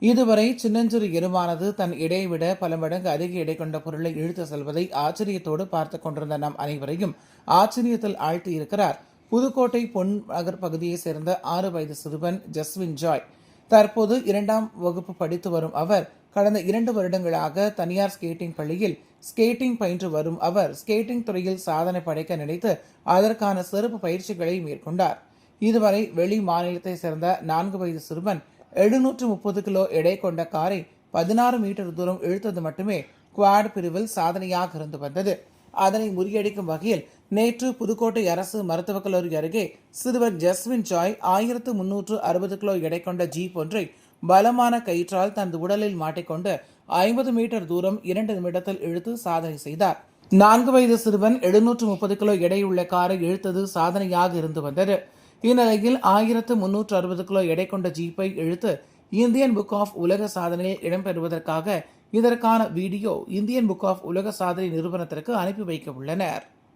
இதுவரை சின்னஞ்சிறு எருமானது தன் எடையை விட பல மடங்கு அதிக எடை கொண்ட பொருளை இழுத்து செல்வதை ஆச்சரியத்தோடு பார்த்துக் கொண்டிருந்த நம் அனைவரையும் ஆச்சரியத்தில் ஆழ்த்தியிருக்கிறார் புதுக்கோட்டை பொன் நகர் பகுதியைச் சேர்ந்த 6 வயது சிறுவன் ஜஸ்வின் ஜாய். தற்போது 2ஆம் வகுப்பு படித்து வரும் அவர் கடந்த 2 வருடங்களாக தனியார் ஸ்கேட்டிங் பள்ளியில் ஸ்கேட்டிங் பயின்று வரும் அவர் ஸ்கேட்டிங் துறையில் சாதனை படைக்க நினைத்து அதற்கான சிறப்பு பயிற்சிகளை மேற்கொண்டார். இதுவரை வெளி மாநிலத்தை சேர்ந்த 4 வயது சிறுவன் 730 கிலோ எடை கொண்ட காரை 16 மீட்டர் தூரம் இழுத்தது மட்டுமே குவாட் பிரிவில் சாதனையாக இருந்து வந்தது. அதனை முறியடிக்கும் வகையில் நேற்று புதுக்கோட்டை அரசு மருத்துவக் கல்லூரி அருகே சிறுவர் ஜஸ்வின் ஜாய் 1360 கிலோ எடை கொண்ட ஜீப் ஒன்றை பலமான கயிற்றால் தனது உடலில் மாட்டிக்கொண்டு 50 மீட்டர் தூரம் 2 நிமிடத்தில் இழுத்து சாதனை செய்தார். 4 வயது சிறுவன் 730 கிலோ எடையுள்ள காரை இழுத்தது சாதனையாக இருந்து வந்தது. இந்நிலையில் 1360 கிலோ எடை கொண்ட ஜீப்பை இழுத்து இந்தியன் புக் ஆஃப் உலக சாதனையில் இடம்பெறுவதற்காக இதற்கான வீடியோ இந்தியன் புக் ஆஃப் உலக சாதனை நிறுவனத்திற்கு அனுப்பி வைக்க உள்ளனர்.